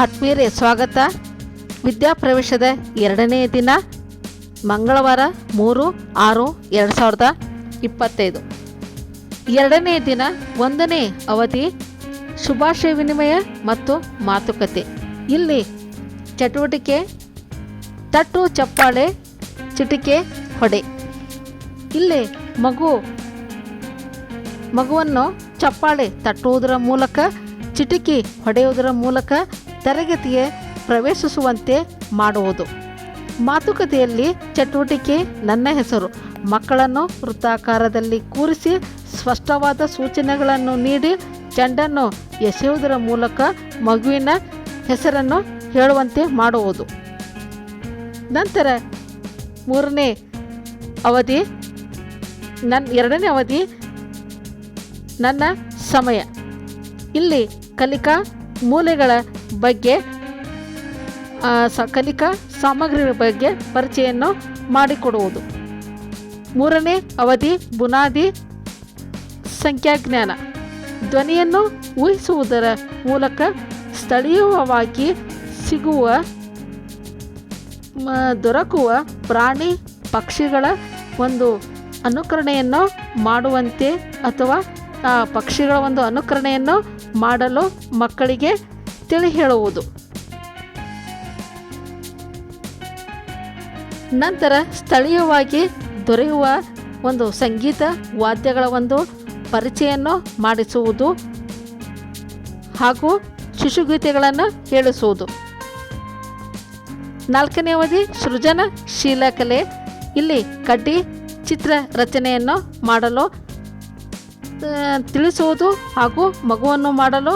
ಆತ್ಮೀಯರೇ, ಸ್ವಾಗತ. ವಿದ್ಯಾಪ್ರವೇಶದ 2ನೇ ದಿನ, ಮಂಗಳವಾರ 3/6/2025. 2ನೇ ದಿನ, 1ನೇ ಅವಧಿ, ಶುಭಾಶಯ ವಿನಿಮಯ ಮತ್ತು ಮಾತುಕತೆ. ಇಲ್ಲಿ ಚಟುವಟಿಕೆ ತಟ್ಟು ಚಪ್ಪಾಳೆ ಚಿಟಿಕೆ ಹೊಡೆ. ಇಲ್ಲಿ ಮಗುವನ್ನು ಚಪ್ಪಾಳೆ ತಟ್ಟುವುದರ ಮೂಲಕ, ಚಿಟಿಕೆ ಹೊಡೆಯುವುದರ ಮೂಲಕ ತರಗತಿಗೆ ಪ್ರವೇಶಿಸುವಂತೆ ಮಾಡುವುದು. ಮಾತುಕತೆಯಲ್ಲಿ ಚಟುವಟಿಕೆ ನನ್ನ ಹೆಸರು. ಮಕ್ಕಳನ್ನು ವೃತ್ತಾಕಾರದಲ್ಲಿ ಕೂರಿಸಿ ಸ್ಪಷ್ಟವಾದ ಸೂಚನೆಗಳನ್ನು ನೀಡಿ ಚೆಂಡನ್ನು ಎಸೆಯುವುದರ ಮೂಲಕ ಮಗುವಿನ ಹೆಸರನ್ನು ಹೇಳುವಂತೆ ಮಾಡುವುದು. ನಂತರ 2ನೇ ಅವಧಿ, 2ನೇ ಅವಧಿ ನನ್ನ ಸಮಯ. ಇಲ್ಲಿ ಕಲಿಕಾ ಮೂಲೆಗಳ ಬಗ್ಗೆ, ಕಲಿಕಾ ಸಾಮಗ್ರಿಗಳ ಬಗ್ಗೆ ಪರಿಚಯವನ್ನು ಮಾಡಿಕೊಡುವುದು. 3ನೇ ಅವಧಿ ಬುನಾದಿ ಸಂಖ್ಯಾಜ್ಞಾನ. ಧ್ವನಿಯನ್ನು ಊಹಿಸುವುದರ ಮೂಲಕ ಸ್ಥಳೀಯವಾಗಿ ದೊರಕುವ ಪ್ರಾಣಿ ಪಕ್ಷಿಗಳ ಒಂದು ಅನುಕರಣೆಯನ್ನು ಮಾಡುವಂತೆ ಅಥವಾ ಆ ಪಕ್ಷಿಗಳ ಒಂದು ಅನುಕರಣೆಯನ್ನು ಮಾಡಲು ಮಕ್ಕಳಿಗೆ ತಿಳಿ ಹೇಳುವುದು. ನಂತರ ಸ್ಥಳೀಯವಾಗಿ ದೊರೆಯುವ ಒಂದು ಸಂಗೀತ ವಾದ್ಯಗಳ ಒಂದು ಪರಿಚಯವನ್ನು ಮಾಡಿಸುವುದು ಹಾಗೂ ಶಿಶುಗೀತೆಗಳನ್ನು ಹೇಳಿಸುವುದು. 4ನೇ ಅವಧಿ ಸೃಜನಶೀಲ ಕಲೆ. ಇಲ್ಲಿ ಕಡ್ಡಿ ಚಿತ್ರ ರಚನೆಯನ್ನು ಮಾಡಲು ತಿಳಿಸುವುದು ಹಾಗೂ ಮಗುವನ್ನು ಮಾಡಲು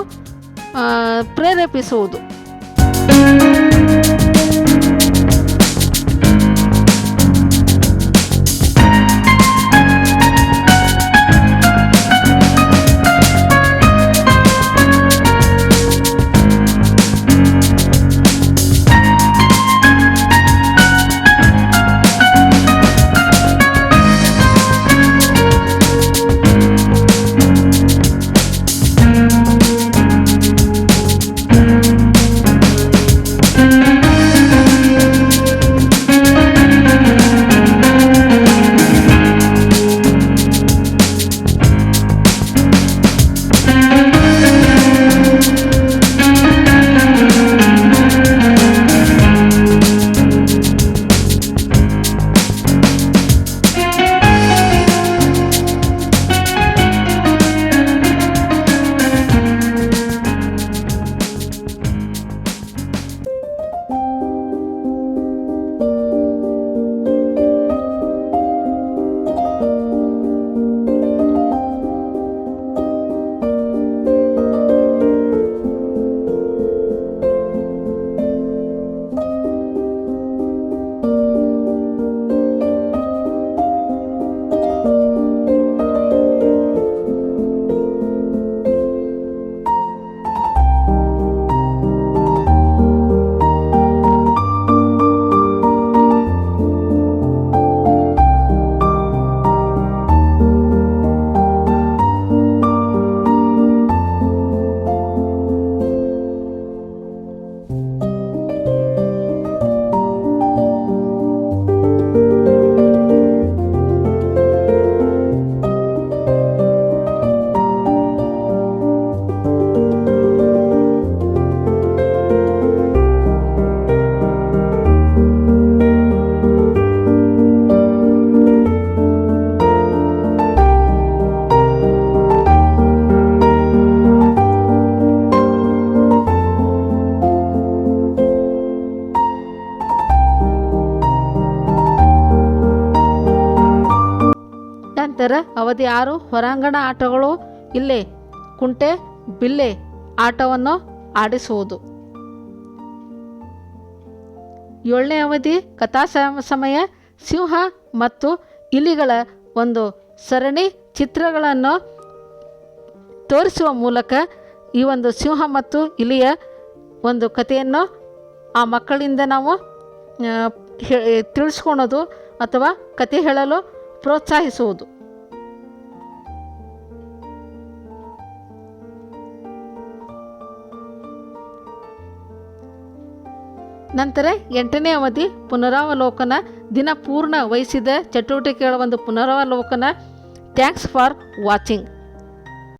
ಪ್ರೇರೇಪಿಸುವುದು. ನಂತರ ಅವಧಿ 6 ಹೊರಾಂಗಣ ಆಟಗಳು. ಇಲ್ಲೇ ಕುಂಟೆ ಬಿಲ್ಲೆ ಆಟವನ್ನು ಆಡಿಸುವುದು. 7ನೇ ಅವಧಿ ಕಥಾ ಸಮಯ. ಸಿಂಹ ಮತ್ತು ಇಲಿಗಳ ಒಂದು ಸರಣಿ ಚಿತ್ರಗಳನ್ನು ತೋರಿಸುವ ಮೂಲಕ ಈ ಒಂದು ಸಿಂಹ ಮತ್ತು ಇಲಿಯ ಒಂದು ಕಥೆಯನ್ನು ಆ ಮಕ್ಕಳಿಂದ ನಾವು ತಿಳಿಸ್ಕೊಳೋದು ಅಥವಾ ಕತೆ ಹೇಳಲು ಪ್ರೋತ್ಸಾಹಿಸುವುದು. ನಂತರ 8ನೇ ಅವಧಿ ಪುನರಾವಲೋಕನ, ದಿನ ಪೂರ್ಣ ವಹಿಸಿದ ಚಟುವಟಿಕೆಗಳ ಒಂದು ಪುನರಾವಲೋಕನ. Thanks for watching.